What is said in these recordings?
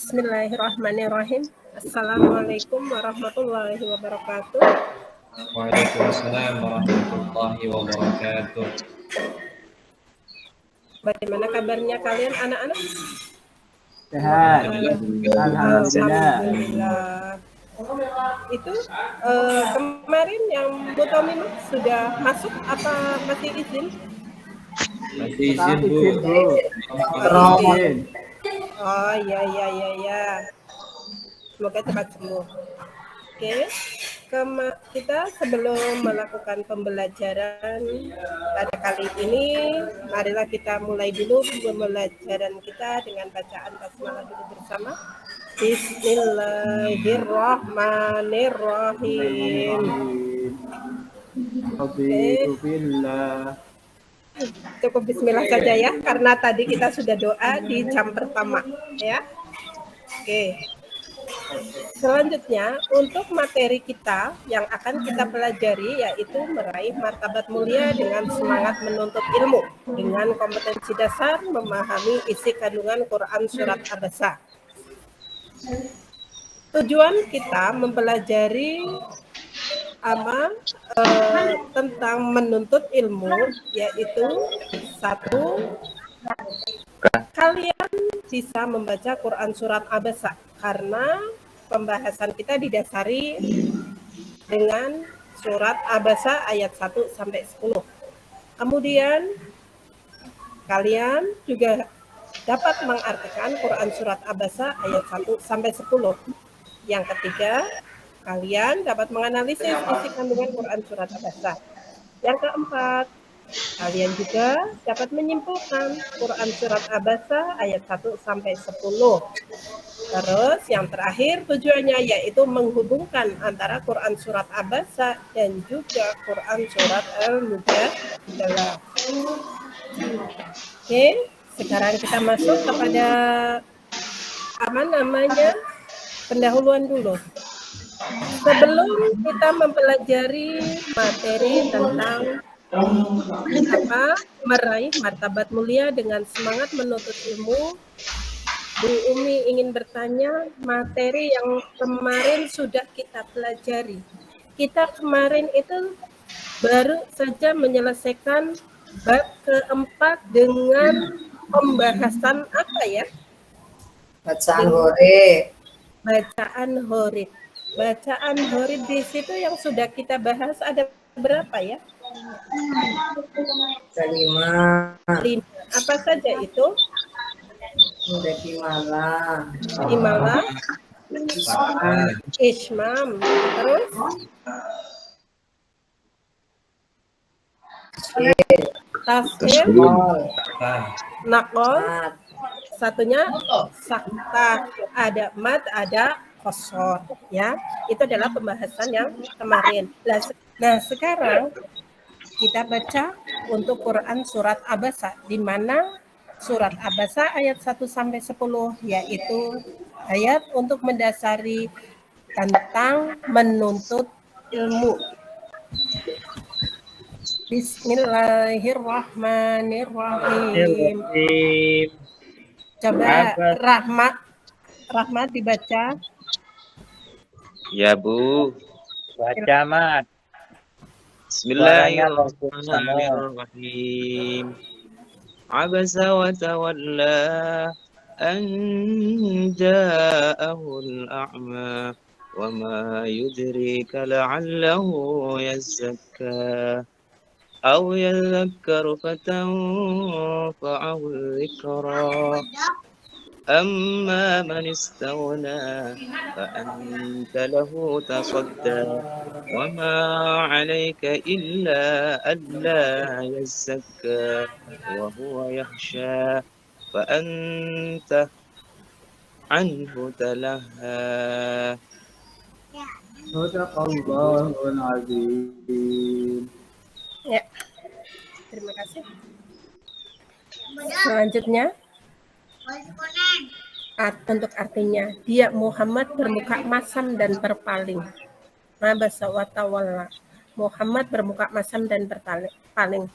Bismillahirrahmanirrahim. Assalamualaikum warahmatullahi wabarakatuh. Waalaikumsalam warahmatullahi wabarakatuh. Bagaimana kabarnya kalian anak-anak? Sehat. Alhamdulillah. Itu kemarin yang Bu Tommy sudah masuk apa masih izin? Masih izin, Bu. Izin. Oh iya. Semoga cepat sembuh. Oke. Kita sebelum melakukan pembelajaran pada kali ini, marilah kita mulai dulu pembelajaran kita dengan bacaan basmalah dulu bersama. Bismillahirrahmanirrahim. Cukup bismillah saja ya, karena tadi kita sudah doa di jam pertama ya. Oke. Selanjutnya, untuk materi kita yang akan kita pelajari yaitu meraih martabat mulia dengan semangat menuntut ilmu, dengan kompetensi dasar memahami isi kandungan Quran Surat Abasa. Tujuan kita mempelajari tentang menuntut ilmu yaitu satu, kalian bisa membaca Quran Surat Abasa karena pembahasan kita didasari dengan surat Abasa ayat 1 sampai 10. Kemudian kalian juga dapat mengartikan Quran surat Abasa ayat 1 sampai 10. Yang ketiga, kalian dapat menganalisis isi kandungan Quran surat Abasa. Yang keempat, kalian juga dapat menyimpulkan Quran surat Abasa ayat 1 sampai 10. Terus yang terakhir tujuannya yaitu menghubungkan antara Quran surat Abasa dan juga Quran surat Al-Mujadalah. Oke, sekarang kita masuk kepada pendahuluan dulu. Sebelum kita mempelajari materi tentang meraih martabat mulia dengan semangat menuntut ilmu, Bu Umi ingin bertanya materi yang kemarin sudah kita pelajari. Kita kemarin itu baru saja menyelesaikan bab keempat dengan pembahasan apa ya? Bacaan horid. Bacaan horid di situ yang sudah kita bahas ada berapa ya? 5. Apa saja itu? Imalah, Ismam, terus Tashil, Naqol, satunya Sakta, ada mat, ada qasar, ya. Itu adalah pembahasan yang kemarin. Nah, sekarang kita baca untuk Quran surat Abasa, di mana surat Abasa ayat 1 sampai 10 yaitu ayat untuk mendasari tentang menuntut ilmu. Bismillahirrahmanirrahim. Coba Rahmat dibaca. Ya, Bu. Baca, Mat. Bismillahirrahmanirrahim. Abasa wa tawalla an ja'ahul a'ma wa ma yudrika la'allahu yazzakka aw yadhakkaru fatanfa'ahu dhikra. أما من استغنى فأنت له تصدى وما عليك إلا ألا يزكى وهو يخشى فأنت عنه تلهى. Sadaqallahul azim. Ya, terima kasih. Selanjutnya, untuk artinya, dia Muhammad bermuka masam dan berpaling. Mabasa wa tawalla. Muhammad bermuka masam dan berpaling.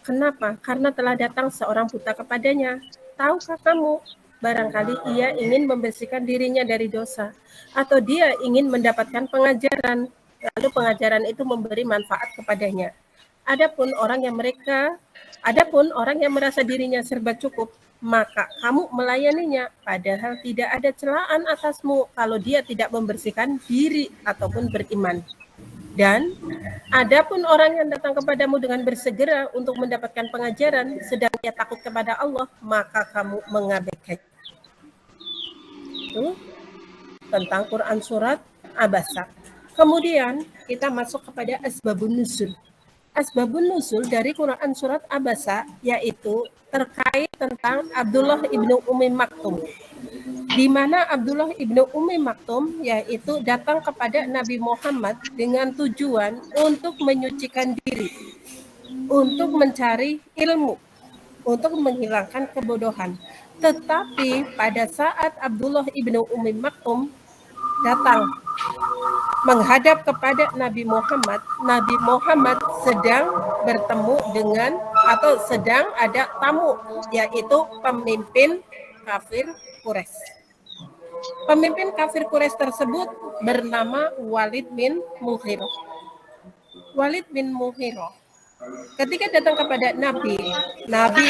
Kenapa? Karena telah datang seorang buta kepadanya. Tahukah kamu barangkali ia ingin membersihkan dirinya dari dosa, atau dia ingin mendapatkan pengajaran, lalu pengajaran itu memberi manfaat kepadanya. Adapun orang yang merasa dirinya serba cukup, maka kamu melayaninya, padahal tidak ada celaan atasmu kalau dia tidak membersihkan diri ataupun beriman. Dan adapun orang yang datang kepadamu dengan bersegera untuk mendapatkan pengajaran, sedang dia takut kepada Allah, maka kamu mengabaikan. Itu tentang Quran surat Abasa. Kemudian kita masuk kepada asbabun nuzul. Asbabun nuzul dari Quran surat Abasa yaitu terkait tentang Abdullah ibnu Ummi Maktum, di mana Abdullah ibnu Ummi Maktum yaitu datang kepada Nabi Muhammad dengan tujuan untuk menyucikan diri, untuk mencari ilmu, untuk menghilangkan kebodohan. Tetapi pada saat Abdullah ibnu Ummi Maktum datang menghadap kepada Nabi Muhammad sedang bertemu dengan atau sedang ada tamu, yaitu pemimpin kafir Quraisy. Pemimpin kafir Quraisy tersebut bernama Walid bin Mughirah. Walid bin Mughirah ketika datang kepada Nabi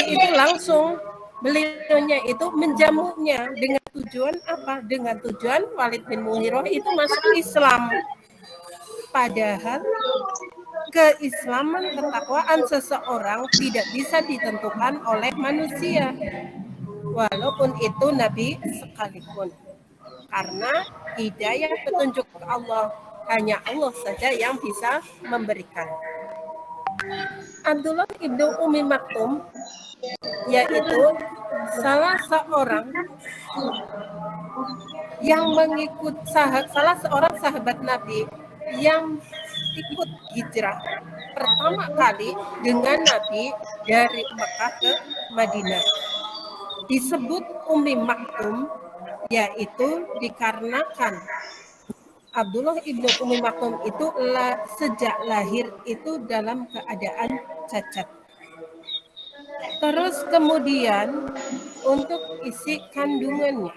itu langsung beliaunya itu menjamunya dengan tujuan apa? Dengan tujuan Walid bin Mughirah itu masuk Islam. Padahal keislaman, ketakwaan seseorang tidak bisa ditentukan oleh manusia, walaupun itu Nabi sekalipun. Karena hidayah petunjuk Allah hanya Allah saja yang bisa memberikan. Abdullah ibnu Ummi Maktum yaitu salah seorang yang salah seorang sahabat Nabi yang ikut hijrah pertama kali dengan Nabi dari Mekah ke Madinah. Disebut Ummi Maktum yaitu dikarenakan Abdullah ibnu Ummi Maktum itu sejak lahir itu dalam keadaan cacat. Terus kemudian untuk isi kandungannya,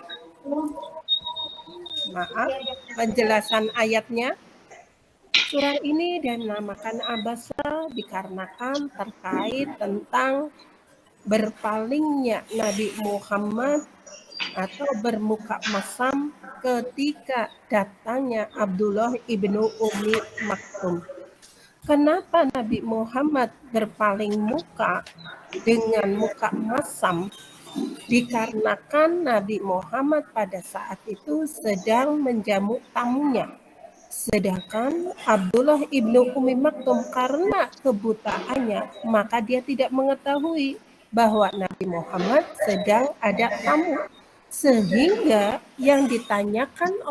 maaf penjelasan ayatnya, surah ini dinamakan Abasa dikarenakan terkait tentang berpalingnya Nabi Muhammad atau bermuka masam ketika datangnya Abdullah ibnu Ummi Maktum. Kenapa Nabi Muhammad berpaling muka dengan muka masam? Dikarenakan Nabi Muhammad pada saat itu sedang menjamu tamunya. Sedangkan Abdullah ibnu Ummi Maktum karena kebutaannya, maka dia tidak mengetahui bahwa Nabi Muhammad sedang ada tamu. Sehingga yang dilakukan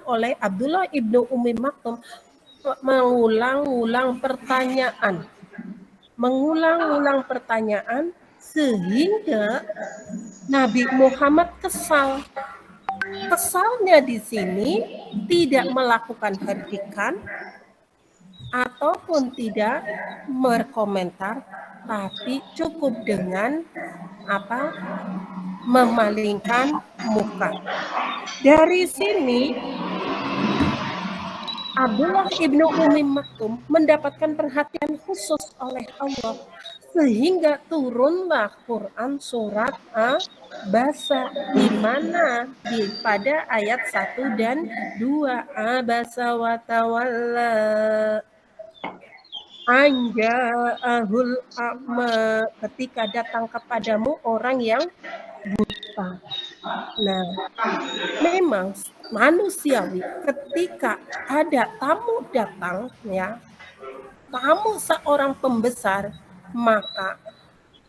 oleh Abdullah ibnu Ummi Maktum mengulang-ulang pertanyaan sehingga Nabi Muhammad kesal. Kesalnya di sini tidak melakukan herdikan ataupun tidak berkomentar, tapi cukup dengan memalingkan muka. Dari sini Abdullah ibnu Ummi Maktum mendapatkan perhatian khusus oleh Allah sehingga turunlah Quran surat Abasa di mana pada ayat 1 dan 2 Abasa wa tawalla anja'ahul a'ma, ketika datang kepadamu orang yang buta. Nah, memang manusiawi ketika ada tamu datang tamu seorang pembesar, maka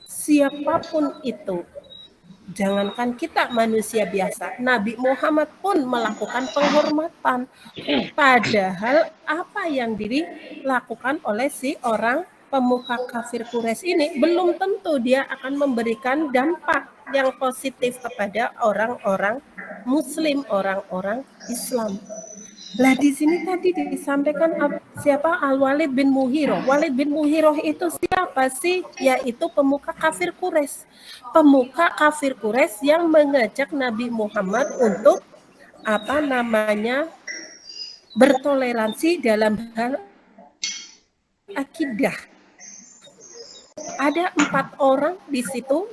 siapapun itu, jangankan kita manusia biasa, Nabi Muhammad pun melakukan penghormatan. Padahal apa yang dilakukan oleh si orang pemuka kafir Quraisy ini belum tentu dia akan memberikan dampak yang positif kepada orang-orang Muslim, orang-orang Islam. Lah di sini tadi disampaikan siapa Al-Walid bin Mughirah. Walid bin Mughirah itu siapa sih? Yaitu pemuka kafir Quraisy. Pemuka kafir Quraisy yang mengajak Nabi Muhammad untuk bertoleransi dalam hal akidah. Ada 4 orang di situ,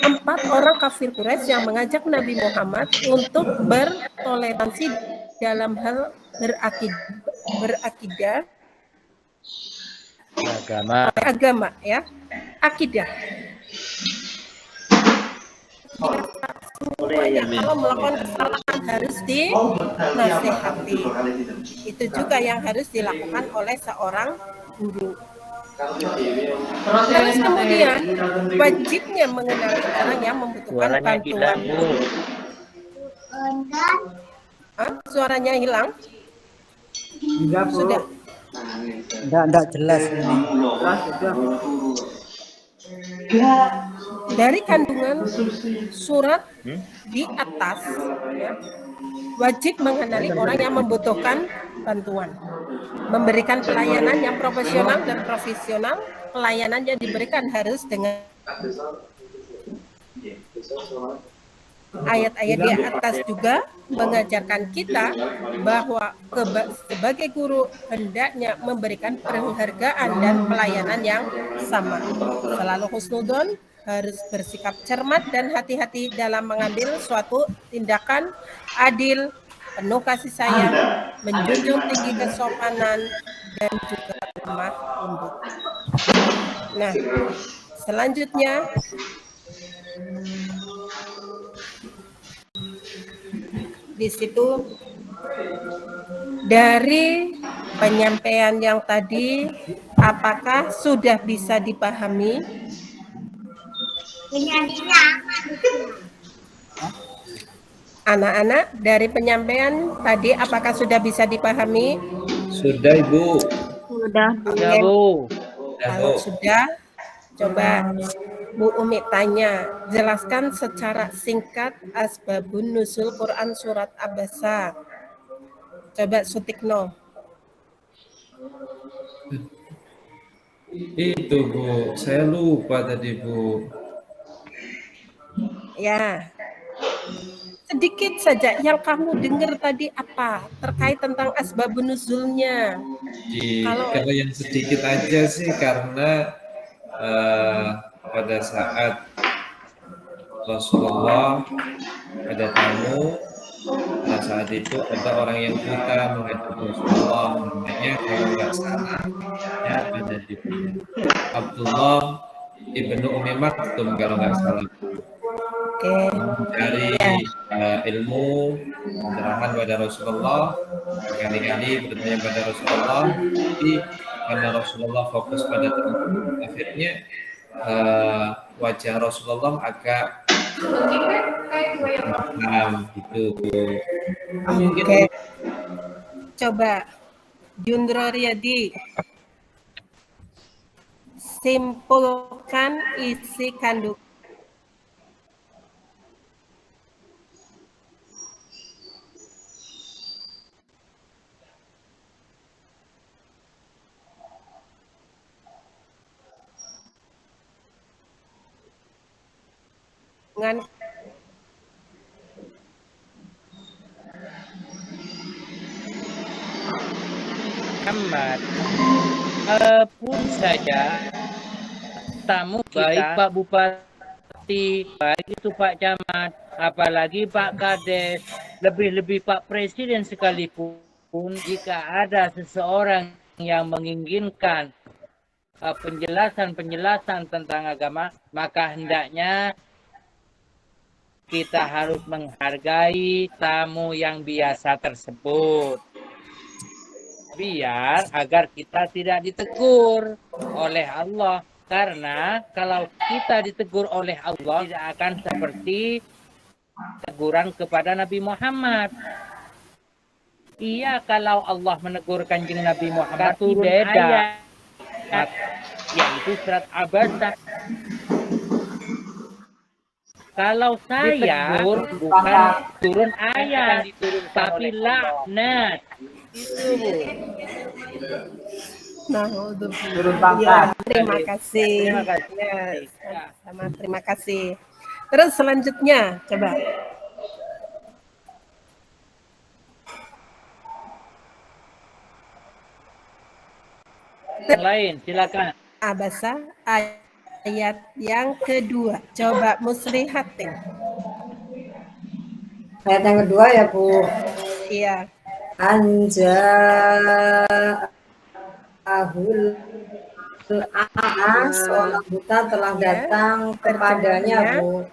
4 orang kafir Quraisy yang mengajak Nabi Muhammad untuk bertoleransi dalam hal berakidah agama ya, akidah. Semuanya kalau melakukan kesalahan harus dinasihati. Itu juga yang harus dilakukan oleh seorang guru. Terus kemudian wajibnya mengenali orang yang membutuhkan bantuan. Suaranya hilang? Enggak, Bu. Sudah. Enggak jelas ini. Jelas, sudah. Dari kandungan surat di atas, ya, wajib mengenali orang yang membutuhkan bantuan, memberikan pelayanan yang profesional dan profesional. Pelayanan yang diberikan harus dengan ayat-ayat di atas juga mengajarkan kita bahwa sebagai guru hendaknya memberikan penghargaan dan pelayanan yang sama. Selalu husnudon, harus bersikap cermat dan hati-hati dalam mengambil suatu tindakan adil, penuh kasih sayang, menjunjung tinggi kesopanan, dan juga lemah lembut. Nah, selanjutnya di situ dari penyampaian yang tadi, apakah sudah bisa dipahami? Anak-anak, dari penyampaian tadi apakah sudah bisa dipahami? Sudah, Ibu. Sudah, Bu. Kalau sudah, coba Bu Umi tanya, jelaskan secara singkat asbabun nuzul Quran surat Abasa. Coba Sutikno. Itu, Bu. Saya lupa tadi, Bu. Ya. Sedikit saja yang kamu dengar tadi apa terkait tentang asbabun nuzulnya. Kalau yang sedikit aja sih karena pada saat Rasulullah ada tamu, pada saat itu ada orang yang buta menghadap Rasulullah, namanya kalau nggak salah ya ada di Abdullah ibnu Umi Maktum kalau nggak salah. Dari ilmu pencerahan pada Rasulullah, kali-kali bertanya pada Rasulullah, tapi karena Rasulullah fokus pada teman, akhirnya wajah Rasulullah agak gitu. Oke. Coba Jundro Riyadi simpulkan isi kandungan dengan Muhammad. Pun saja tamu baik Pak Bupati, baik itu Pak Camat, apalagi Pak Kades, lebih-lebih Pak Presiden sekalipun, jika ada seseorang yang menginginkan penjelasan tentang agama, maka hendaknya kita harus menghargai tamu yang biasa tersebut. Biar agar kita tidak ditegur oleh Allah. Karena kalau kita ditegur oleh Allah, tidak akan seperti teguran kepada Nabi Muhammad. Iya, kalau Allah menegur kanjeng Nabi Muhammad, turun ayat, yaitu surat Abasa. Kalau saya bukan turun ayat, tapi laknat. Itu Bu. Nah, Turun pangkat. terima kasih. Terima kasih. Ya, sama terima kasih. Terus selanjutnya, coba. Yang lain, silakan. Abasa ayat yang kedua. Coba Muslihatin. Ayat yang kedua ya Bu. Iya. Anja ahul seorang buta telah datang kepadanya Bu.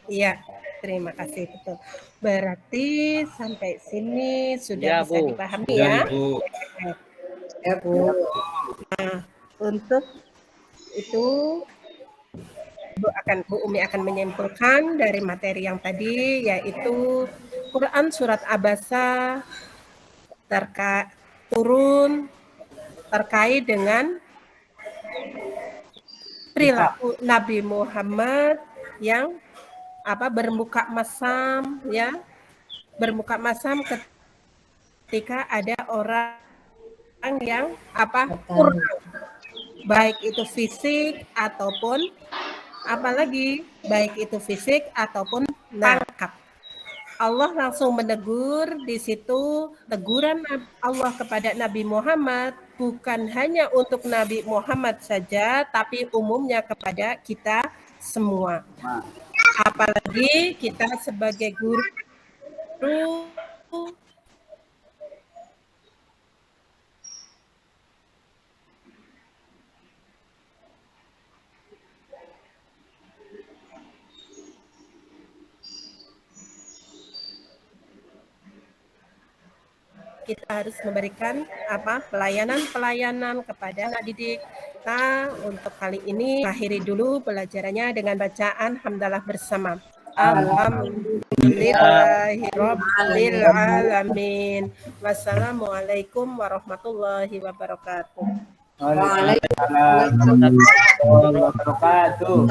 Iya, terima kasih, betul. Berarti sampai sini sudah Ya, bisa Bu. dipahami Sudah ya. Ibu. Ya Bu. Untuk itu Bu Umi akan menyimpulkan dari materi yang tadi, yaitu Quran surat Abasa turun terkait dengan perilaku Nabi Muhammad yang bermuka masam, ya, bermuka masam ketika ada orang yang kurang, baik itu fisik ataupun apalagi baik itu fisik ataupun pangkat. Allah langsung menegur di situ. Teguran Allah kepada Nabi Muhammad bukan hanya untuk Nabi Muhammad saja, tapi umumnya kepada kita semua. Apalagi kita sebagai guru kita harus memberikan pelayanan kepada anak didik. Nah, untuk kali ini akhiri dulu pelajarannya dengan bacaan hamdalah bersama. Alhamdulillahirabbil alamin. Wassalamualaikum warahmatullahi wabarakatuh. Waalaikumsalam warahmatullahi wabarakatuh.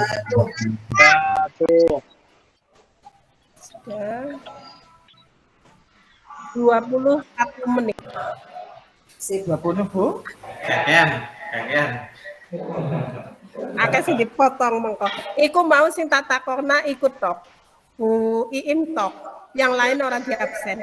Sudah 21 menit. Sip. 20 Bu. Kakek. Akeh sing dipotong mengko. Iku mau sing tak takokna ikut tok. Bu Iim tok. Yang lain orang di absen.